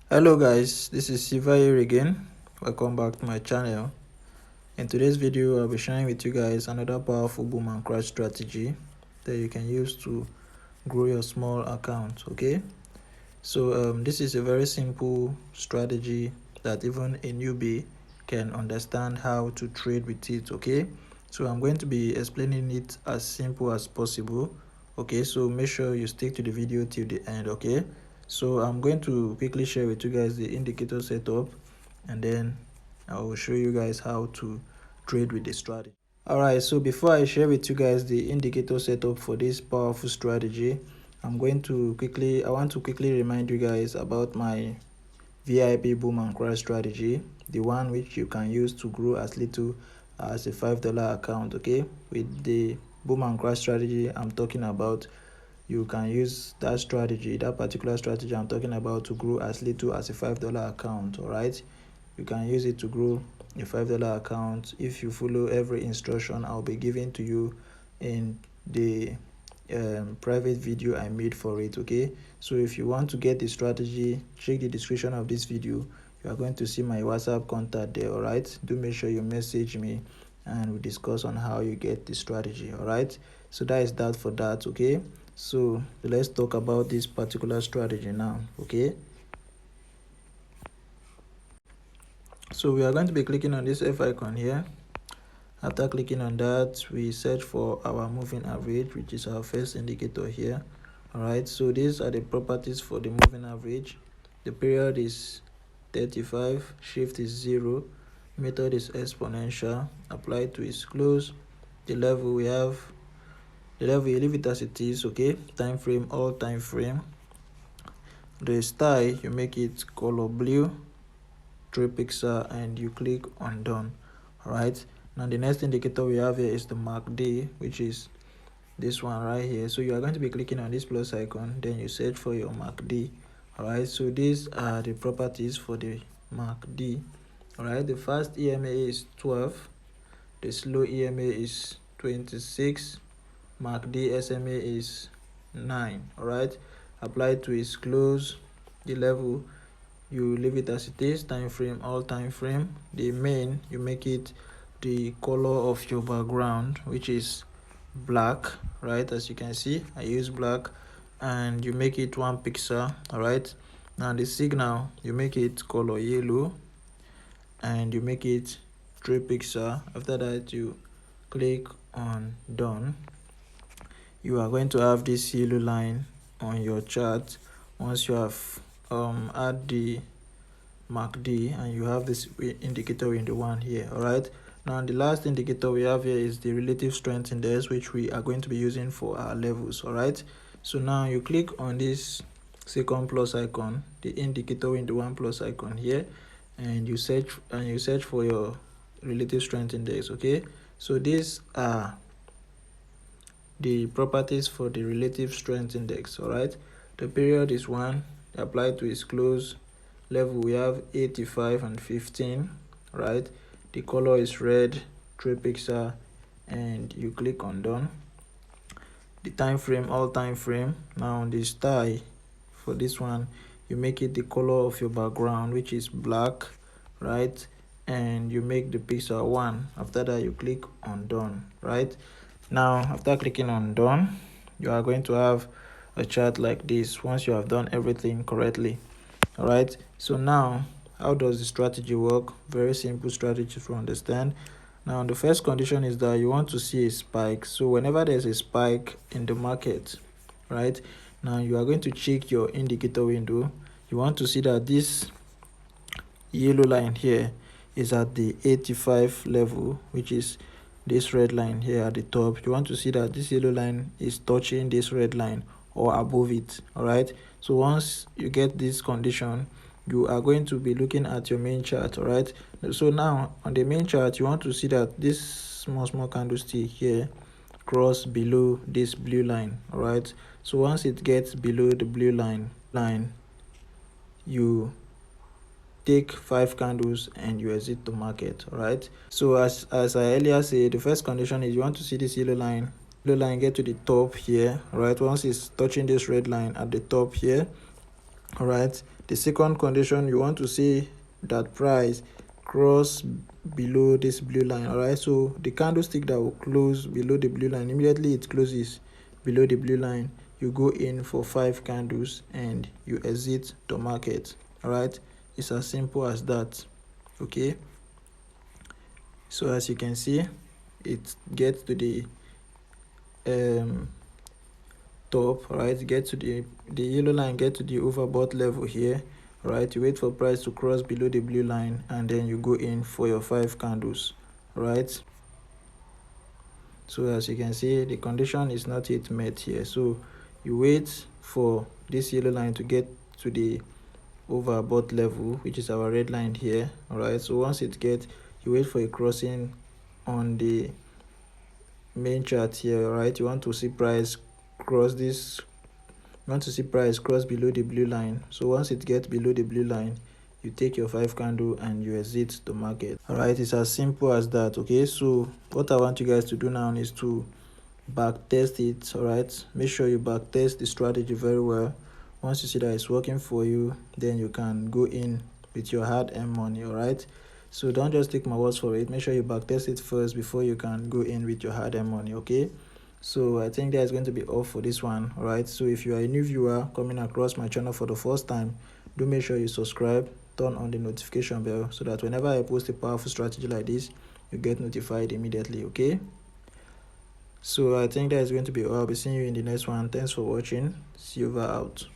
Hello guys, this is Siva here again. Welcome back to my channel. In today's video, I'll be sharing with you guys another powerful boom and crash strategy that you can use to grow your small account. Okay, so this is a very simple strategy that even a newbie can understand how to trade with it. Okay, so I'm going to be explaining it as simple as possible. Okay, so make sure you stick to the video till the end. Okay, so I'm going to quickly share with you guys the indicator setup, and then I will show you guys how to trade with the strategy. Alright, so before I share with you guys the indicator setup for this powerful strategy, I want to quickly remind you guys about my VIP boom and crash strategy, the one which you can use to grow as little as a $5 account. Okay, with the boom and crash strategy I'm talking about, you can use that particular strategy I'm talking about to grow as little as a $5 account. All right, you can use it to grow a $5 account if you follow every instruction I'll be giving to you in the private video I made for it. Okay, so if you want to get the strategy, check the description of this video. You are going to see my WhatsApp contact there. All right, do make sure you message me and we discuss on how you get the strategy. All right, so that is that for that. Okay, so let's talk about this particular strategy now. Okay, so we are going to be clicking on this F icon here. After clicking on that, we search for our moving average, which is our first indicator here. All right, so these are the properties for the moving average. The period is 35, shift is 0, method is exponential, applied to is close. The level we have, the level you leave it as it is. Okay, time frame, all time frame. The style, you make it color blue, 3 pixel, and you click on done. All right, now the next indicator we have here is the MACD, which is this one right here. So you are going to be clicking on this plus icon, then you search for your MACD. All right, so these are the properties for the MACD. All right, the fast EMA is 12, the slow EMA is 26, MACD SMA is 9. All right, applied to is close. The level, you leave it as it is, time frame, all time frame. The main, you make it the color of your background, which is black. Right, as you can see, I use black, and you make it 1 pixel. All right, now the signal, you make it color yellow, and you make it 3 pixel. After that, you click on done. You are going to have this yellow line on your chart once you have add the MACD, and you have this indicator in the one here. All right, now the last indicator we have here is the relative strength index, which we are going to be using for our levels. All right, so now you click on this second plus icon, the indicator in the one plus icon here, and you search for your relative strength index. Okay, so these are the properties for the relative strength index. All right, the period is 1, applied to is close. Level we have 85 and 15. Right, the color is red, 3 pixel, and you click on done. The time frame, all time frame. Now the style for this one, you make it the color of your background, which is black. Right, and you make the pixel 1. After that, you click on done. Right, now after clicking on done, you are going to have a chart like this once you have done everything correctly. All right, so now how does the strategy work? Very simple strategy to understand. Now the first condition is that you want to see a spike. So whenever there's a spike in the market, right, now you are going to check your indicator window. You want to see that this yellow line here is at the 85 level, which is this red line here at the top. You want to see that this yellow line is touching this red line or above it. All right, so once you get this condition, you are going to be looking at your main chart. All right, so now on the main chart, you want to see that this small candlestick here cross below this blue line. All right, so once it gets below the blue line, you take 5 candles and you exit the market. All right, so as I earlier said, the first condition is you want to see this yellow line get to the top here. All right, once it's touching this red line at the top here, All right, the second condition, you want to see that price cross below this blue line. All right, so the candlestick that will close below the blue line, immediately it closes below the blue line, you go in for 5 candles and you exit the market. All right, it's as simple as that. Okay, so as you can see, it gets to the top, right? Get to the yellow line, get to the overbought level here, right? You wait for price to cross below the blue line and then you go in for your 5 candles, right? So as you can see, the condition is not yet met here, so you wait for this yellow line to get to the overbought level, which is our red line here. All right, so once it gets, you wait for a crossing on the main chart here. All right, you want to see price cross this, you want to see price cross below the blue line. So once it gets below the blue line, you take your 5 candle and you exit the market. All right, it's as simple as that. Okay, so what I want you guys to do now is to back test it. All right, make sure you back test the strategy very well. Once you see that it's working for you, then you can go in with your hard-earned money. All right, so don't just take my words for it. Make sure you back test it first before you can go in with your hard-earned money. Okay, so I think that is going to be all for this one. All right, so if you are a new viewer coming across my channel for the first time, do make sure you subscribe, turn on the notification bell so that whenever I post a powerful strategy like this, you get notified immediately. Okay, so I think that is going to be all. I'll be seeing you in the next one. Thanks for watching. Silver out.